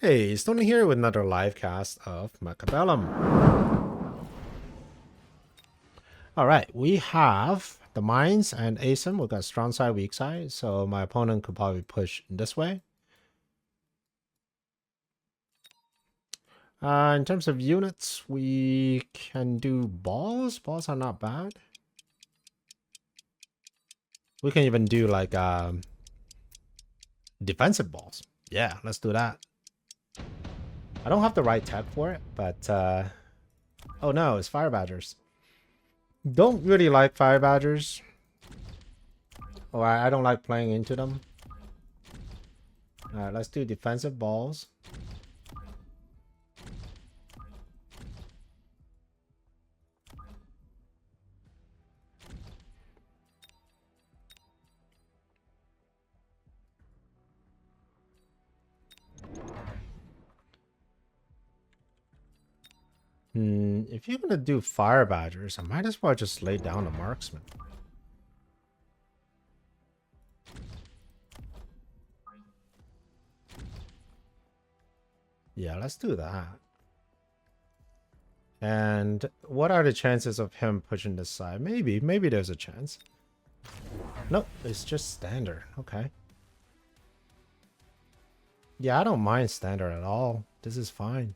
Hey, Stoney here with another live cast of Mechabellum. Alright, we have the mines and ASIM. We've got strong side, weak side, so my opponent could probably push this way. In terms of units, we can do balls. Balls are not bad. We can even do like defensive balls. Yeah, let's do that. I don't have the right tech for it, but oh no, it's fire badgers. Don't really like fire badgers. Or I don't like playing into them. Alright, let's do defensive balls. If you're gonna do fire badgers, I might as well just lay down a marksman. Yeah, let's do that. And what are the chances of him pushing this side? Maybe there's a chance. Nope, it's just standard. Okay. Yeah, I don't mind standard at all. This is fine.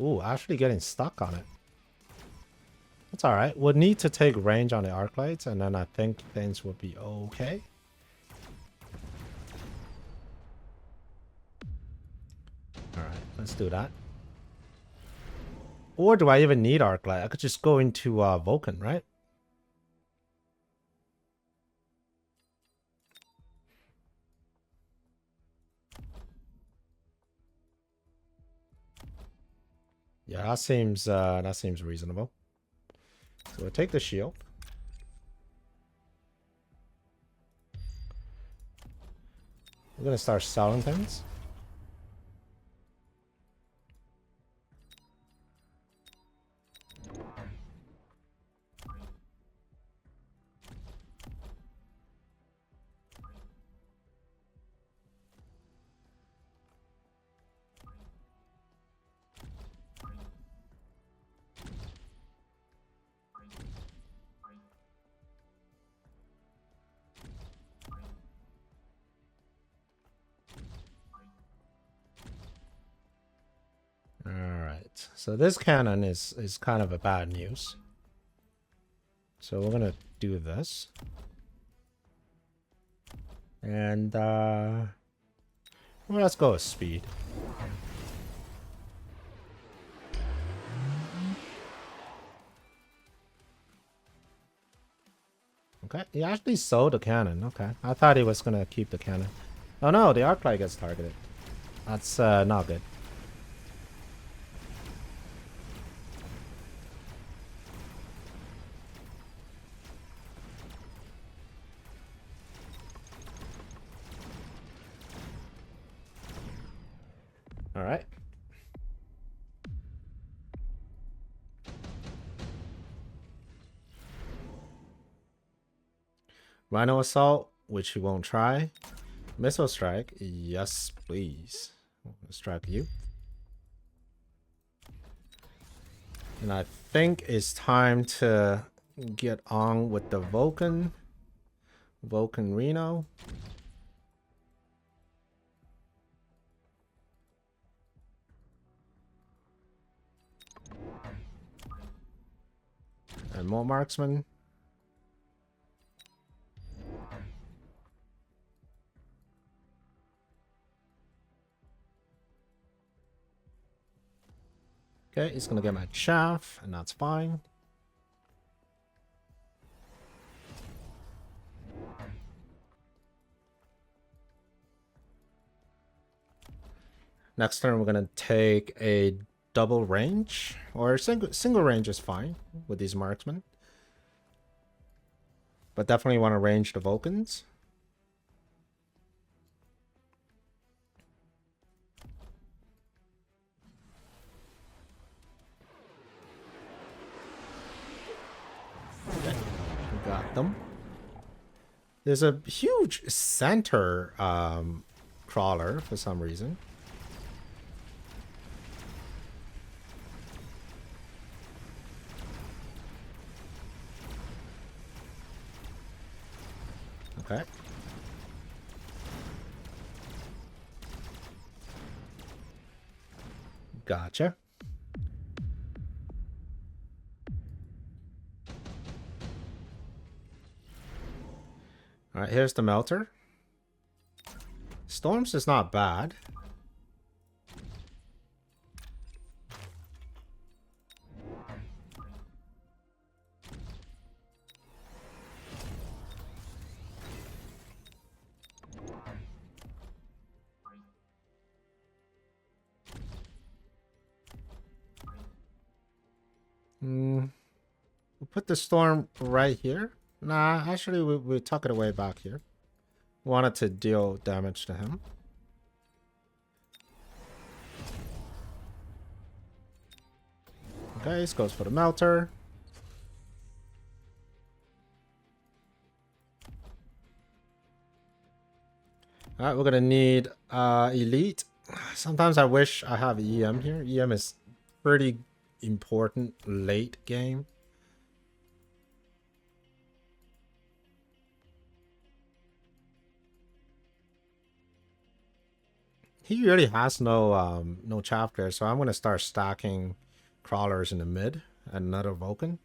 Ooh, actually getting stuck on it. That's alright. We'll need to take range on the arc lights, and then I think things will be okay. Alright, let's do that. Or do I even need arc light? I could just go into Vulcan, right? Yeah, that seems reasonable. So we'll take the shield. We're gonna start selling things. Alright, so this cannon is kind of a bad news. So we're gonna do this. And well, let's go with speed. Okay, he actually sold the cannon. Okay, I thought he was gonna keep the cannon. Oh no, the arc light gets targeted. That's not good. All right. Rhino assault, which he won't try. Missile strike, yes, please. Strike you. And I think it's time to get on with the Vulcan. Vulcan Rhino. And more marksman. Okay, he's gonna get my chaff, and that's fine. Next turn, we're gonna take a double range, or single range is fine with these marksmen. But definitely want to range the Vulcans. hit them. There's a huge center crawler for some reason. Okay. Gotcha. All right, here's the melter. Storms is not bad. We'll put the storm right here. Nah, actually, we tuck it away back here. Wanted to deal damage to him. Okay, this goes for the melter. Alright, we're gonna need elite. Sometimes I wish I have EM here. EM is pretty important late game. He really has no chapter, so I'm gonna start stacking crawlers in the mid and another Vulcan.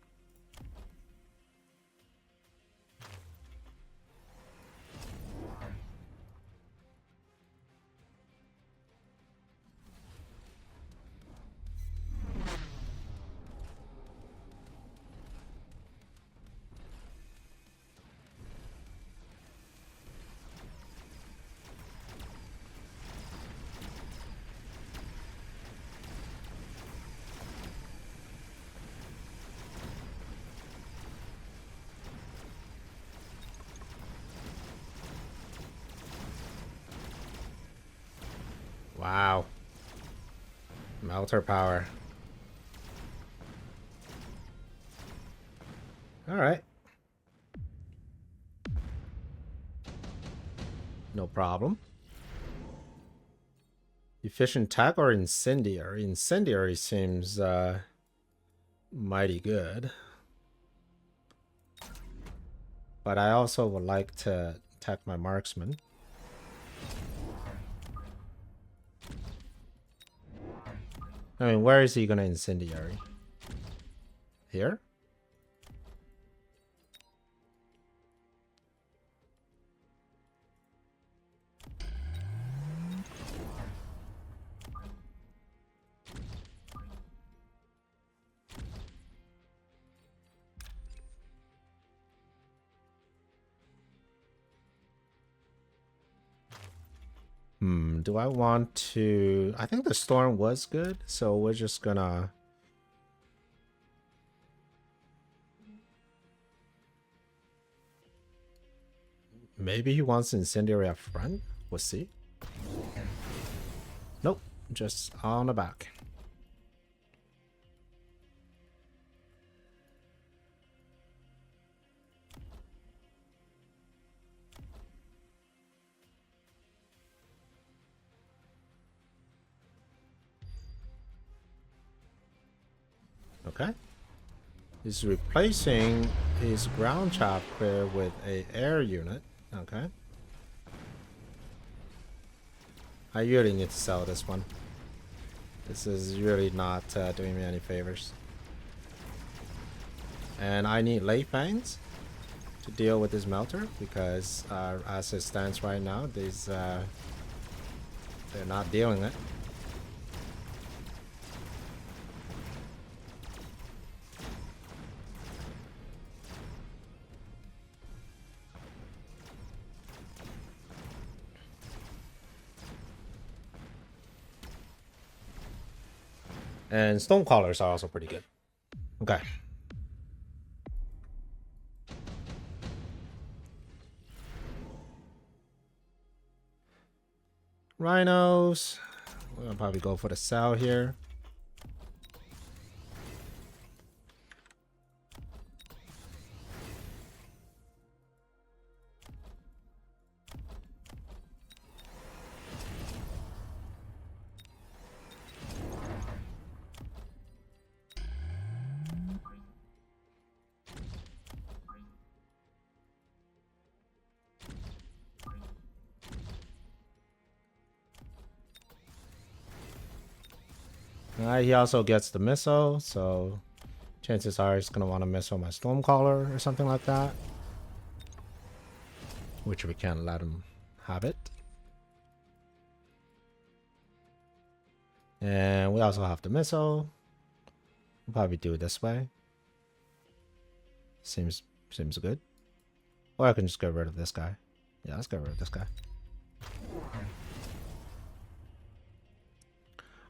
Wow. Melter power. Alright. No problem. Efficient tech or incendiary? Incendiary seems mighty good. But I also would like to attack my marksman. I mean, where is he gonna incendiary? Here? Do I want to... I think the storm was good, so we're just gonna... Maybe he wants incendiary up front? We'll see. Nope, just on the back. Okay. He's replacing his ground chapter with a air unit. Okay. I really need to sell this one. This is really not doing me any favors. And I need late fangs to deal with this melter because as it stands right now, these they're not dealing it. And stone crawlers are also pretty good. Okay. Rhinos. We'll probably go for the cell here. He also gets the missile, so chances are he's gonna want to missile my Stormcaller or something like that. Which we can't let him have it. And we also have the missile. We'll probably do it this way. Seems good. Or I can just get rid of this guy. Yeah, let's get rid of this guy.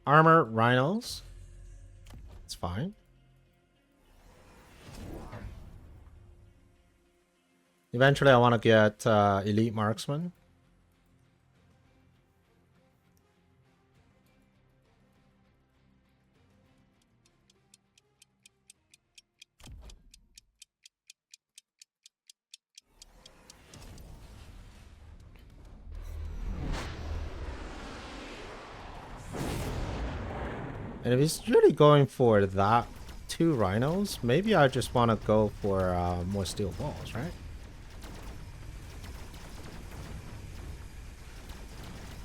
Armor rhinos. It's fine. Eventually I want to get elite marksman. And if he's really going for that 2 rhinos, maybe I just want to go for more steel balls, right?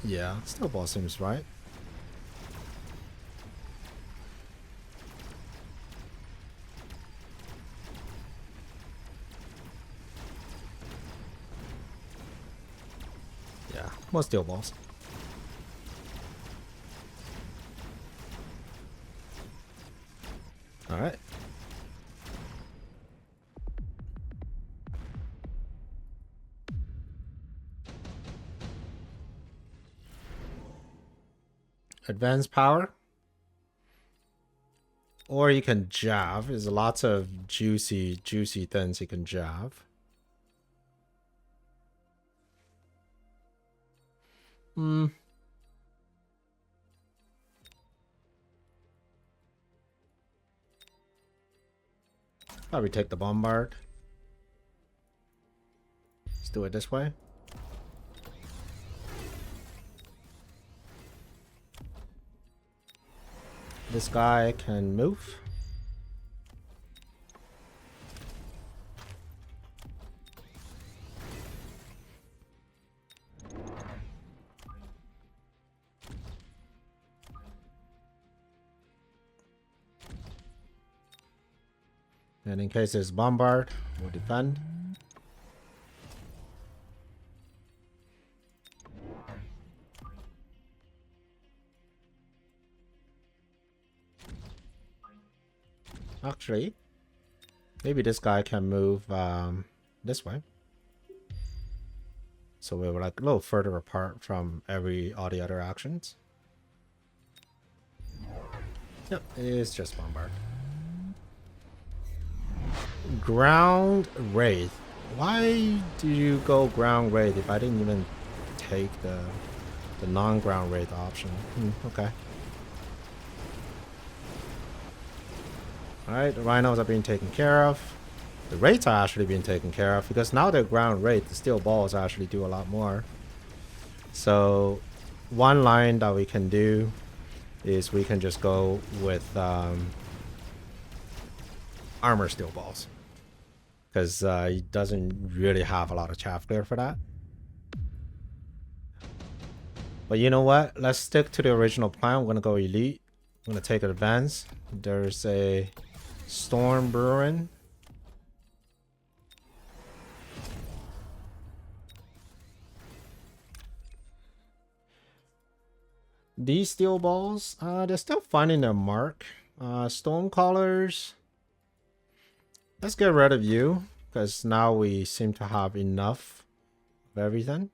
Yeah, steel ball seems right. Yeah, more steel balls. All right. Advanced power. Or you can jab. There's lots of juicy things you can jab. Probably take the bombard. Let's do it this way. This guy can move. And in case there's bombard, we'll defend. Actually, maybe this guy can move this way. So we're like a little further apart from all the other actions. Yep, it is just bombard. Ground Wraith. Why do you go ground Wraith if I didn't even take the non-ground Wraith option? Okay. Alright, the rhinos are being taken care of. The Wraiths are actually being taken care of because now they're ground Wraith, the steel balls actually do a lot more. So one line that we can do is we can just go with armor steel balls. Because he doesn't really have a lot of chaff clear for that. But you know what? Let's stick to the original plan. I'm going to go elite. I'm going to take advance. There's a storm brewing. These steel balls, they're still finding their mark. Storm callers. Let's get rid of you, because now we seem to have enough of everything.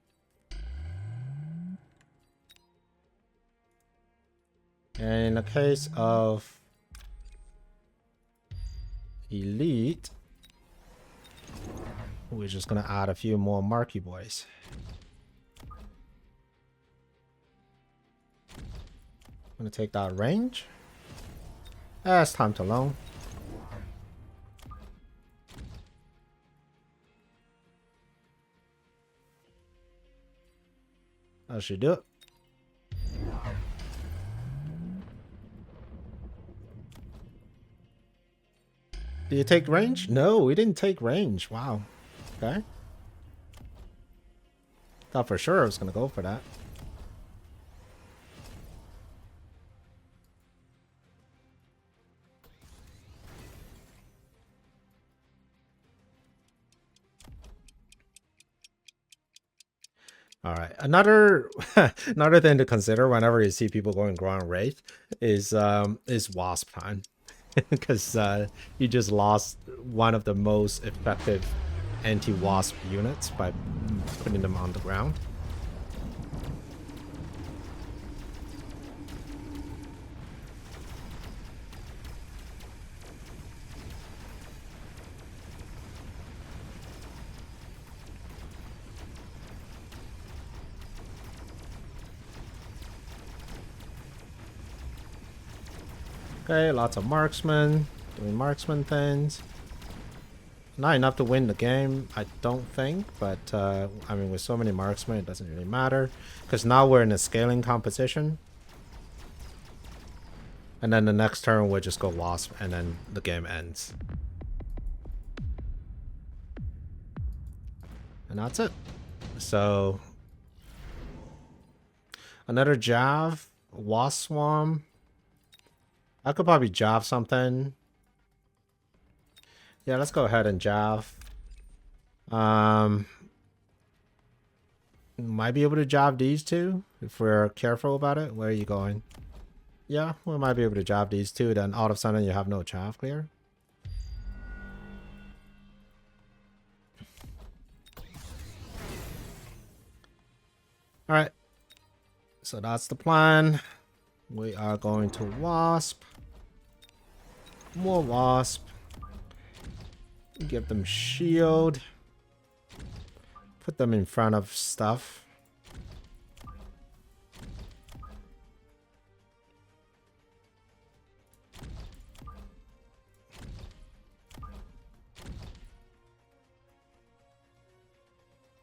And in the case of elite, we're just going to add a few more marquee boys. I'm going to take that range. It's time to loan. That should do it. Did you take range? No, we didn't take range. Wow. Okay. Thought for sure I was going to go for that. All right. Another another thing to consider whenever you see people going ground wraith is wasp time, because you just lost one of the most effective anti-wasp units by putting them on the ground. Okay, lots of marksmen doing marksman things. Not enough to win the game, I don't think, but I mean, with so many marksmen, it doesn't really matter, because now we're in a scaling competition. And then the next turn we'll just go wasp, and then the game ends. And that's it. So another Jav, wasp swarm. I could probably Jav something. Yeah, let's go ahead and Jav. Might be able to Jav these two if we're careful about it. Where are you going? Yeah, we might be able to Jav these two. Then all of a sudden you have no chaff clear. All right. So that's the plan. We are going to wasp. More wasp. Give them shield. Put them in front of stuff.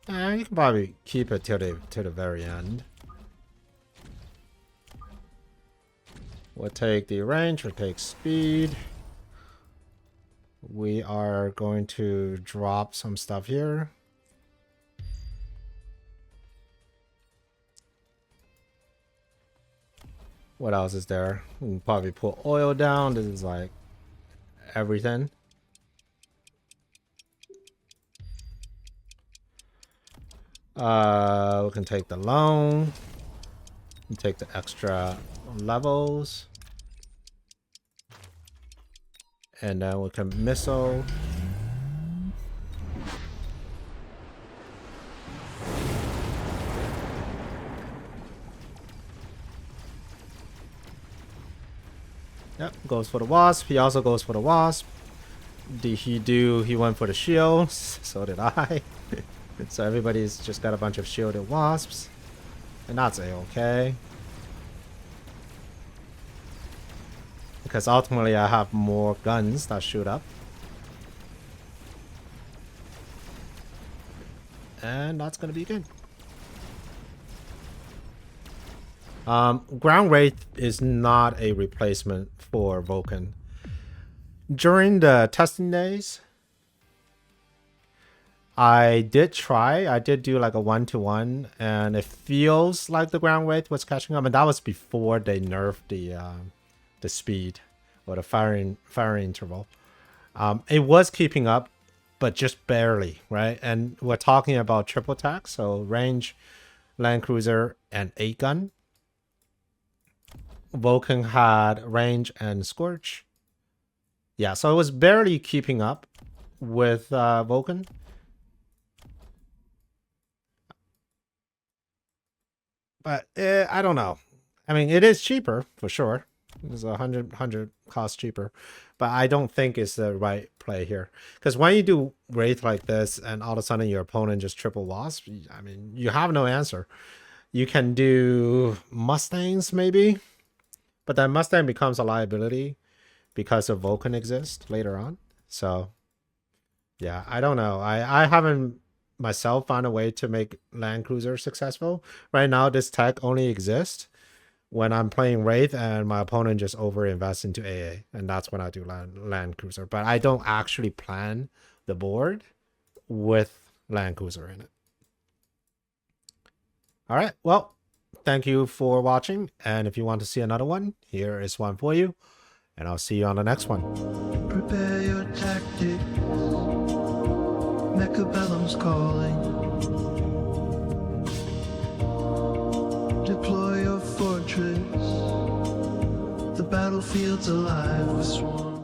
You can probably keep it till the very end. We'll take the range, we'll take speed. We are going to drop some stuff here. What else is there? We can probably put oil down. This is like everything. We can take the loan. We take the extra levels. And then we can missile. Yep, goes for the wasp. He also goes for the wasp. Did he do? He went for the shields. So did I. So everybody's just got a bunch of shielded wasps. And that's a-okay. Because ultimately I have more guns that shoot up. And that's going to be good. Ground Wraith is not a replacement for Vulcan. During the testing days, I did do like a 1-to-1, and it feels like the Ground Wraith was catching up, and that was before they nerfed the speed or the firing interval. It was keeping up, but just barely, right? And we're talking about triple attack, so range, land cruiser, and 8-gun. Vulcan had range and scorch. Yeah, so it was barely keeping up with Vulcan. But I don't know. I mean, it is cheaper for sure. It's 100 cost cheaper, but I don't think it's the right play here. Because when you do Wraith like this, and all of a sudden your opponent just triple wasp, I mean, you have no answer. You can do Mustangs maybe, but that Mustang becomes a liability because of Vulcan exists later on. So yeah, I don't know. I haven't myself found a way to make Land Cruiser successful. Right now, this tech only exists when I'm playing Wraith and my opponent just over-invests into AA. And that's when I do Land Cruiser. But I don't actually plan the board with Land Cruiser in it. All right, well, thank you for watching. And if you want to see another one, here is one for you. And I'll see you on the next one. Prepare your tactics. Mechabellum's calling. battlefields alive with swarms.